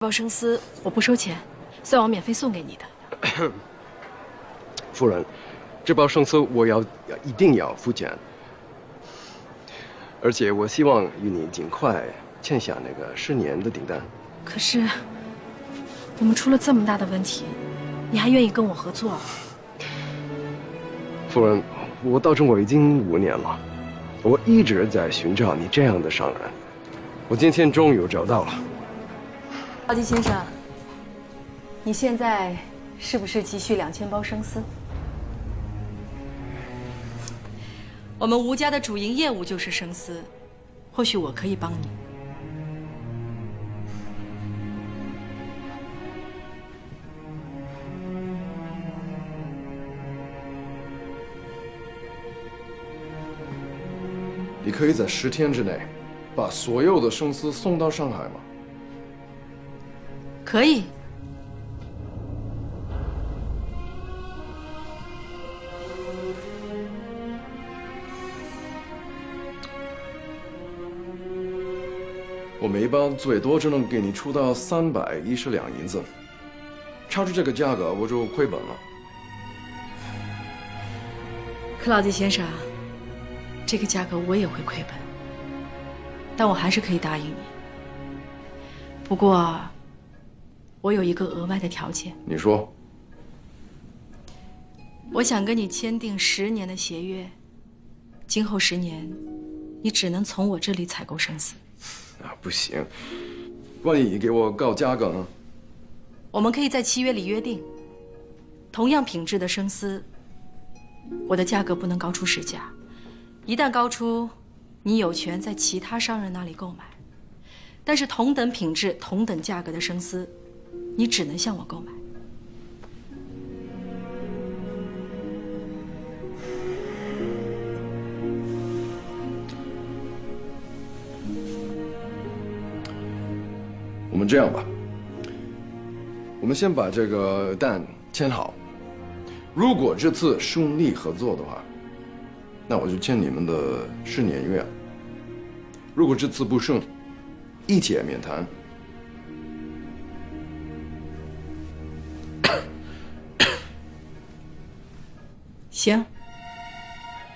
包生丝我不收钱，算我免费送给你的。夫人，这包生丝我一定要付钱，而且我希望与你尽快签下那个10年的订单。可是我们出了这么大的问题，你还愿意跟我合作？夫人，我到中国已经5年了，我一直在寻找你这样的商人，我今天终于找到了。奥迪先生，你现在是不是急需2000包生丝？我们吴家的主营业务就是生丝，或许我可以帮你。你可以在10天之内把所有的生丝送到上海吗？可以。我每包最多只能给你出到310两银子，超出这个价格我就亏本了。克劳迪先生，这个价格我也会亏本，但我还是可以答应你。不过，我有一个额外的条件。你说。我想跟你签订10年的协约，今后10年，你只能从我这里采购生丝。不行，万一你给我高价格呢？我们可以在契约里约定，同样品质的生丝，我的价格不能高出市价，一旦高出，你有权在其他商人那里购买。但是同等品质、同等价格的生丝，你只能向我购买。我们这样吧，我们先把这个单签好。如果这次顺利合作的话，那我就签你们的10年约。如果这次不顺，一切免谈。行，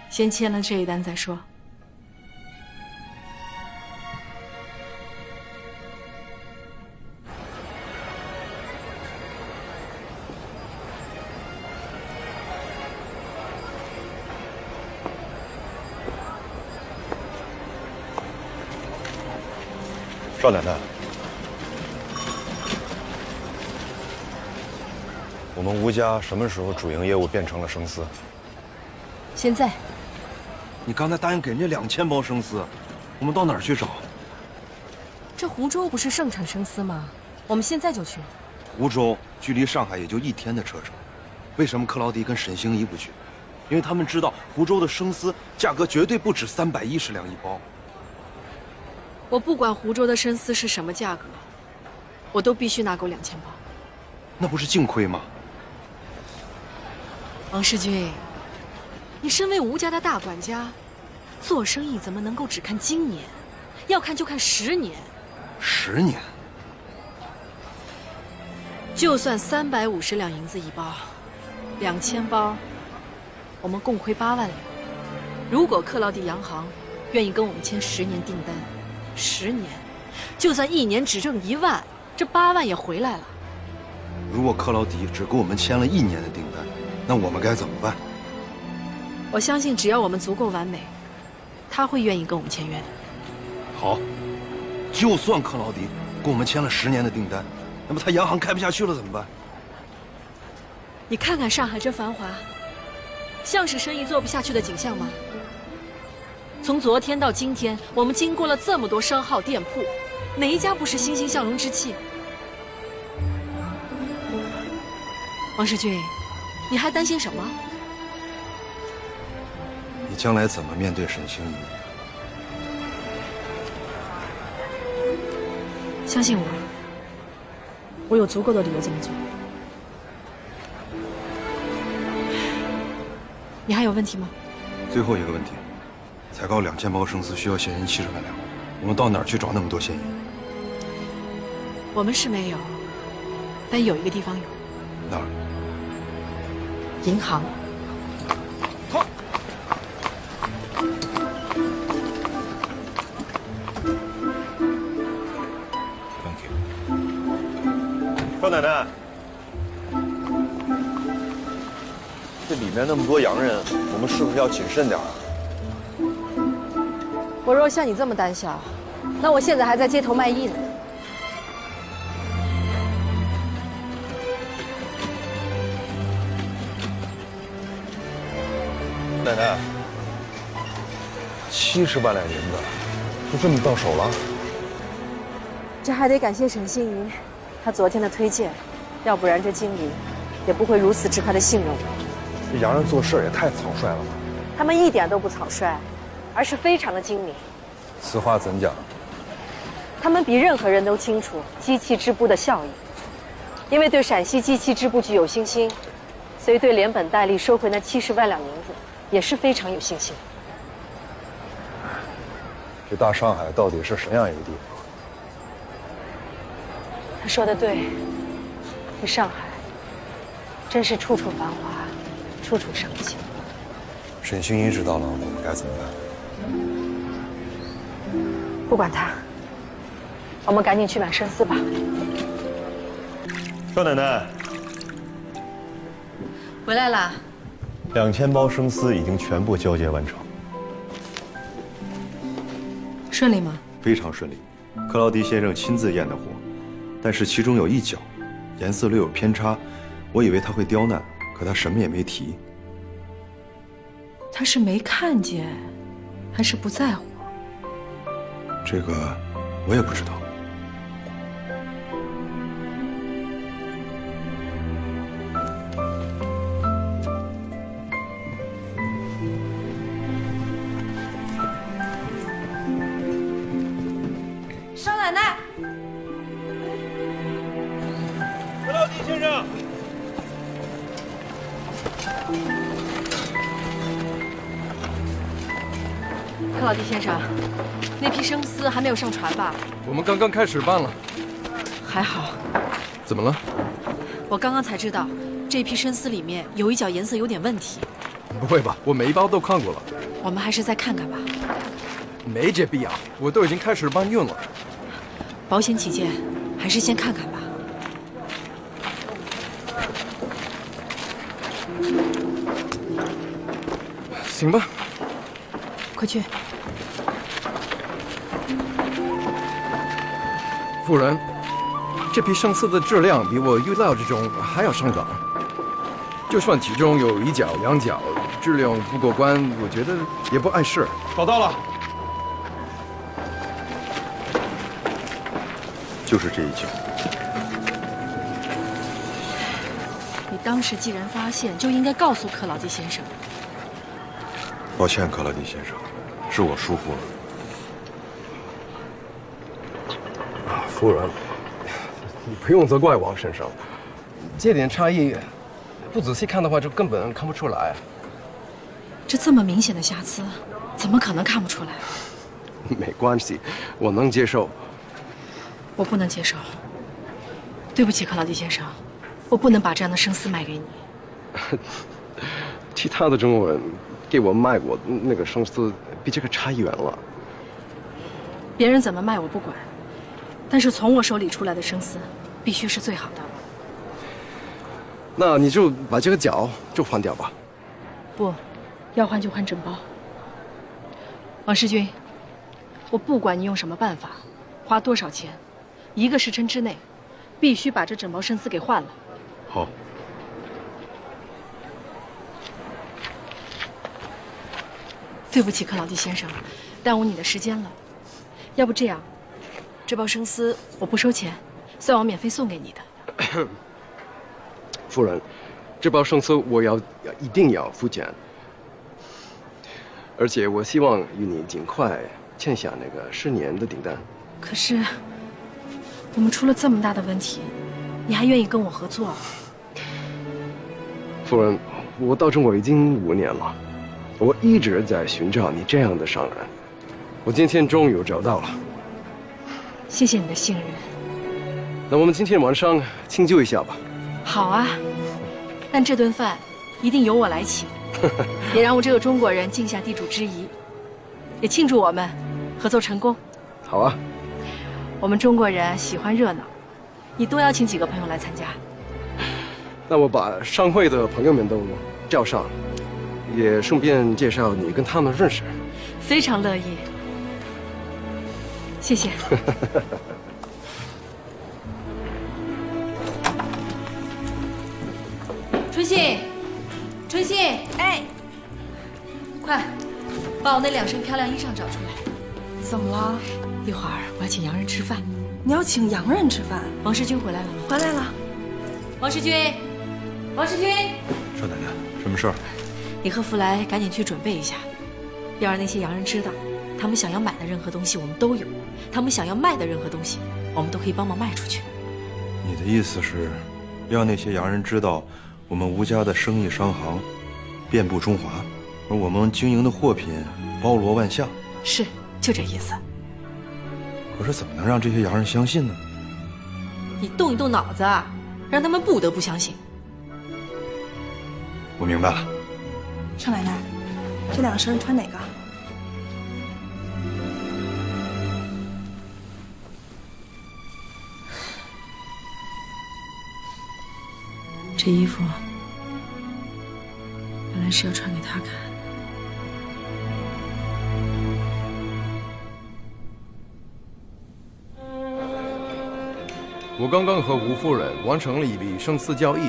先签了这一单再说。少奶奶，我们吴家什么时候主营业务变成了生丝？现在，你刚才答应给人家2000包生丝，我们到哪儿去找？这湖州不是盛产生丝吗？我们现在就去。湖州距离上海也就1天的车程，为什么克劳迪跟沈星移不去？因为他们知道湖州的生丝价格绝对不止310两一包。我不管湖州的生丝是什么价格，我都必须拿够2000包。那不是净亏吗？王世军，你身为吴家的大管家，做生意怎么能够只看今年？要看就看10年。10年？就算350两银子一包，2000包，我们共亏8万两。如果克劳迪洋行愿意跟我们签10年订单，10年，就算1年只挣1万，这8万也回来了。如果克劳迪只给我们签了1年的订单，那我们该怎么办？我相信只要我们足够完美，他会愿意跟我们签约的。好，就算克劳迪给我们签了10年的订单，那么他洋行开不下去了怎么办？你看看上海这繁华，像是生意做不下去的景象吗？从昨天到今天，我们经过了这么多商号店铺，哪一家不是欣欣向荣之气？王世军，你还担心什么？你将来怎么面对沈星移？相信我，我有足够的理由这么做。你还有问题吗？最后一个问题，采购2000包生丝需要现银70万两，我们到哪儿去找那么多现银？我们是没有，但有一个地方有，哪儿？银行。 少奶奶，这里面那么多洋人，我们是不是要谨慎点啊？我若像你这么胆小，那我现在还在街头卖艺呢。奶奶，70万两银子，就这么到手了？这还得感谢沈心怡，她昨天的推荐，要不然这经理也不会如此之快的信任我。这洋人做事也太草率了吧？他们一点都不草率，而是非常的精明。此话怎讲？他们比任何人都清楚机器织布的效益，因为对陕西机器织布具有信心，所以对连本带利收回那70万两银子也是非常有信心。这大上海到底是什么样一个地方？他说的对，这上海真是处处繁华，处处生气。沈星移知道了，我们该怎么办？不管他，我们赶紧去买生丝吧。少奶奶回来啦。 ，2000包生丝已经全部交接完成，顺利吗？非常顺利。克劳迪先生亲自验的货，但是其中有一角颜色略有偏差，我以为他会刁难，可他什么也没提。他是没看见，还是不在乎？这个我也不知道。少奶奶，克劳迪先生，克劳迪先生，那批生丝还没有上船吧？我们刚刚开始办了，还好，怎么了？我刚刚才知道，这批生丝里面有一角颜色有点问题。不会吧？我每一包都看过了，我们还是再看看吧，没这必要。我都已经开始搬运了。保险起见，还是先看看吧。行吧。快去。夫人，这批生丝的质量比我预料之中还要上档。就算其中有一角、两角质量不过关，我觉得也不碍事。找到了，就是这一角。你当时既然发现，就应该告诉克劳迪先生。抱歉，克劳迪先生，是我疏忽了。夫人，你不用责怪王先生，这点差异，不仔细看的话就根本看不出来。这么明显的瑕疵，怎么可能看不出来？没关系，我能接受。我不能接受。对不起，克劳迪先生，我不能把这样的生丝卖给你。其他的中国人给我卖过那个生丝，比这个差远了。别人怎么卖我不管，但是从我手里出来的生丝，必须是最好的。那你就把这个角就换掉吧。不，要换就换整包。王世军，我不管你用什么办法，花多少钱，1个时辰之内，必须把这整包生丝给换了。好。对不起，克劳迪先生，耽误你的时间了。要不这样，这包生丝我不收钱，算我免费送给你的。夫人，这包生丝我一定要付钱，而且我希望与你尽快签下那个10年的订单。可是，我们出了这么大的问题，你还愿意跟我合作？夫人，我到中国已经5年了，我一直在寻找你这样的商人，我今天终于找到了。谢谢你的信任。那我们今天晚上庆祝一下吧。好啊，但这顿饭一定由我来请，也让我这个中国人尽下地主之谊，也庆祝我们合作成功。好啊。我们中国人喜欢热闹，你多邀请几个朋友来参加。那我把商会的朋友们都叫上，也顺便介绍你跟他们认识。非常乐意，谢谢。春信，春信，哎，快，把我那2身漂亮衣裳找出来。怎么了？一会儿我要请洋人吃饭。你要请洋人吃饭？王世军回来了吗？回来了。王世军，王世军，少奶奶，什么事儿？你和福来赶紧去准备一下，要让那些洋人知道，他们想要买的任何东西我们都有，他们想要卖的任何东西，我们都可以帮忙卖出去。你的意思是，让那些洋人知道，我们吴家的生意商行遍布中华，而我们经营的货品包罗万象。是，就这意思。可是怎么能让这些洋人相信呢？你动一动脑子啊，让他们不得不相信。我明白了。少奶奶，这2身穿哪个？这衣服本来是要穿给他看。我刚刚和吴夫人完成了一笔生死交易，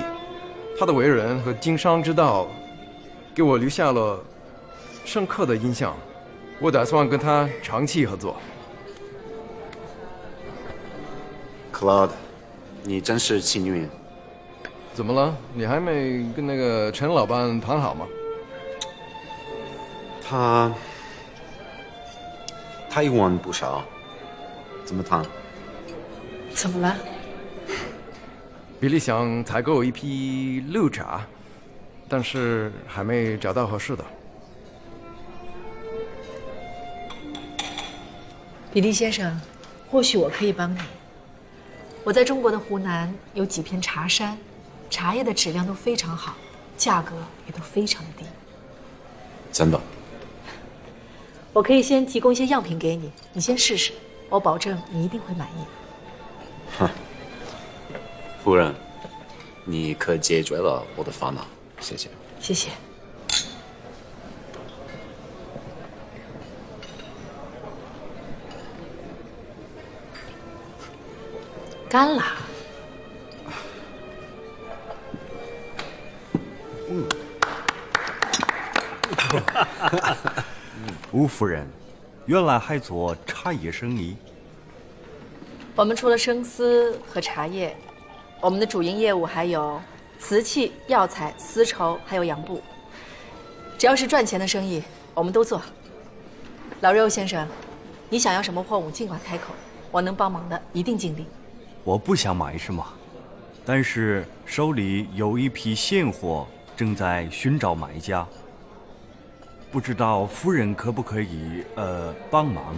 她的为人和经商之道，给我留下了深刻的印象。我打算跟她长期合作。Claude， 你真是幸运。怎么了？你还没跟那个陈老板谈好吗？他一文不少，怎么谈？怎么了？比利想采购一批绿茶，但是还没找到合适的。比利先生，或许我可以帮你。我在中国的湖南有几片茶山，茶叶的质量都非常好，价格也都非常的低。真的？我可以先提供一些样品给你，你先试试，我保证你一定会满意。哼，夫人，你可解决了我的烦恼，谢谢。谢谢。干了。吴夫人，原来还做茶叶生意。我们除了生丝和茶叶，我们的主营业务还有瓷器、药材、丝绸，还有洋布。只要是赚钱的生意，我们都做。老肉先生，你想要什么货物，尽管开口，我能帮忙的一定尽力。我不想买什么，但是手里有一批现货，正在寻找买家。不知道夫人可不可以帮忙？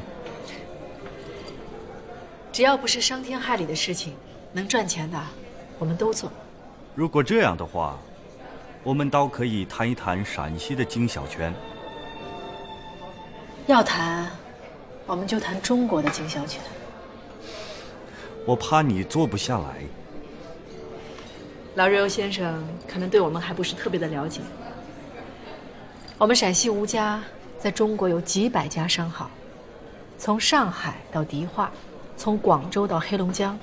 只要不是伤天害理的事情，能赚钱的，我们都做。如果这样的话，我们倒可以谈一谈陕西的经销权。要谈，我们就谈中国的经销权。我怕你做不下来。老瑞欧先生可能对我们还不是特别的了解。我们陕西吴家在中国有几百家商号，从上海到迪化，从广州到黑龙江，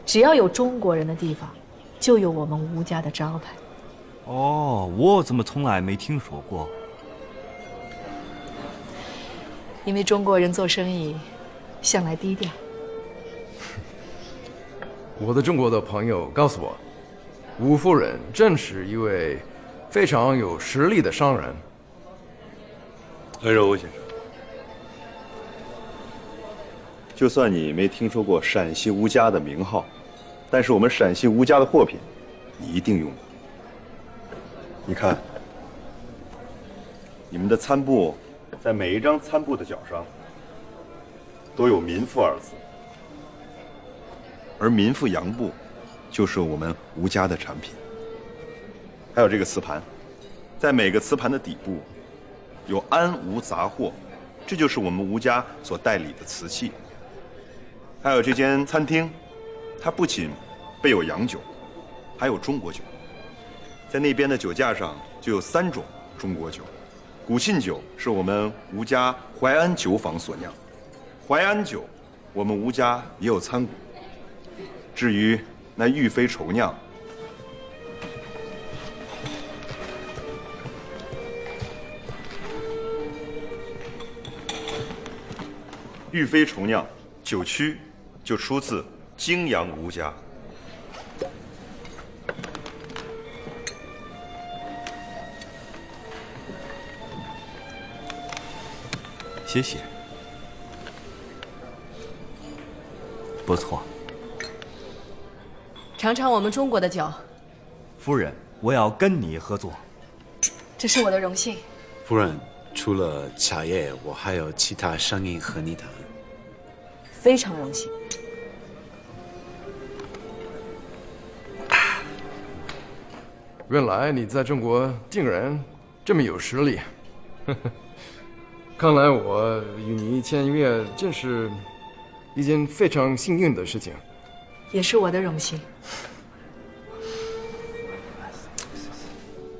只要有中国人的地方，就有我们吴家的招牌。哦，我怎么从来没听说过？因为中国人做生意向来低调。我的中国的朋友告诉我，吴夫人正是一位非常有实力的商人。恩柔先生，就算你没听说过陕西吴家的名号，但是我们陕西吴家的货品，你一定用过。你看，你们的餐布，在每一张餐布的角上，都有“民妇”2字。而民富洋布就是我们吴家的产品。还有这个瓷盘，在每个瓷盘的底部有安无杂货，这就是我们吴家所代理的瓷器。还有这间餐厅，它不仅备有洋酒，还有中国酒。在那边的酒架上就有3种中国酒。古沁酒是我们吴家淮安酒坊所酿，淮安酒我们吴家也有参股。至于那玉妃稠酿，玉妃稠酿酒曲就出自泾阳吴家。谢谢。不错。尝尝我们中国的酒。夫人，我要跟你合作。这是我的荣幸。夫人，除了茶叶，我还有其他生意和你谈。非常荣幸。原来你在中国竟然这么有实力，看来我与你签约真是一件非常幸运的事情。也是我的荣幸。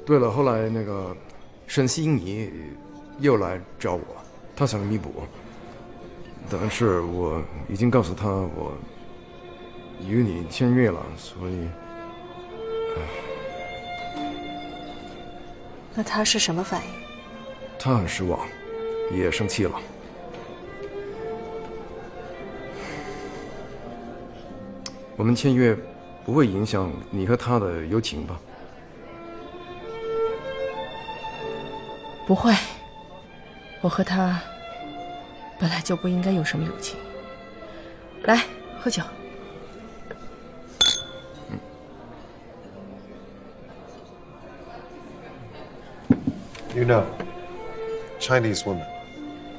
对了，后来那个沈西英你又来找我，他想弥补，但是我已经告诉他我与你签约了，所以，那他是什么反应？他很失望，也生气了。我们签约不会影响你和他的友情吧？不会，我和他本来就不应该有什么友情。来，喝酒。You know, Chinese women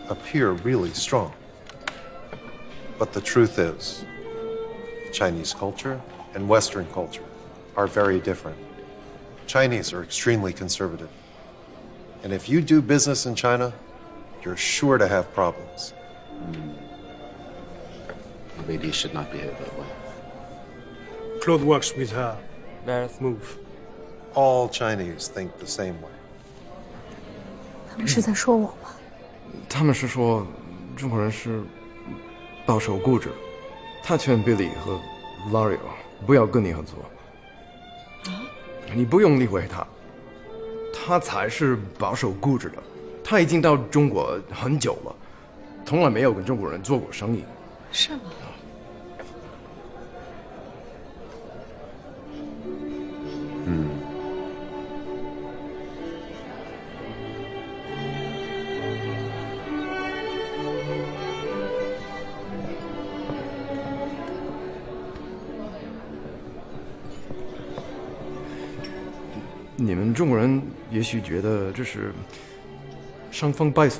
appear really strong. But the truth is, Chinese culture and Western culture are very different. Chinese are extremely conservative. And if you do business in China, you're sure to have problems. A lady should not behave that way. Claude works with her. Let's move. All Chinese think the same way. 他们是在说我吗？他们是说中国人是保守固执，他劝 Billy 和 Lario 不要跟你合作。你不用理会他，他才是保守固执的。他已经到中国很久了，从来没有跟中国人做过生意。是吗？你们中国人也许觉得这是伤风败俗，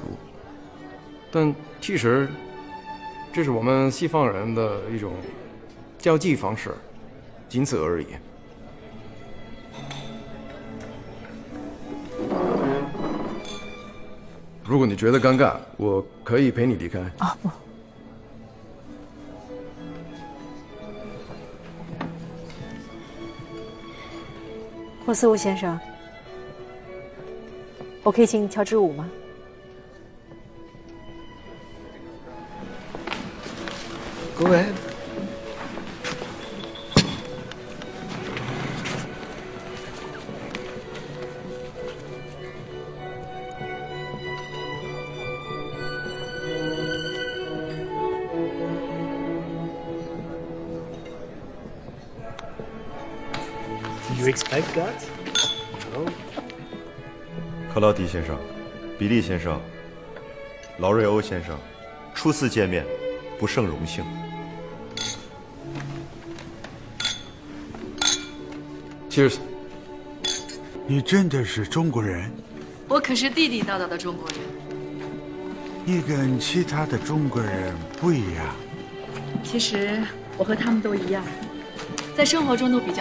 但其实这是我们西方人的一种交际方式，仅此而已。如果你觉得尴尬，我可以陪你离开。啊，不。霍斯乌先生，我可以请你跳支舞吗？Go ahead. You expect that? No. 克劳迪先生、比利先生、劳瑞欧先生，初次见面，不胜荣幸。Cheers。你真的是中国人？我可是地地道道的中国人。你跟其他的中国人不一样。其实我和他们都一样，在生活中都比较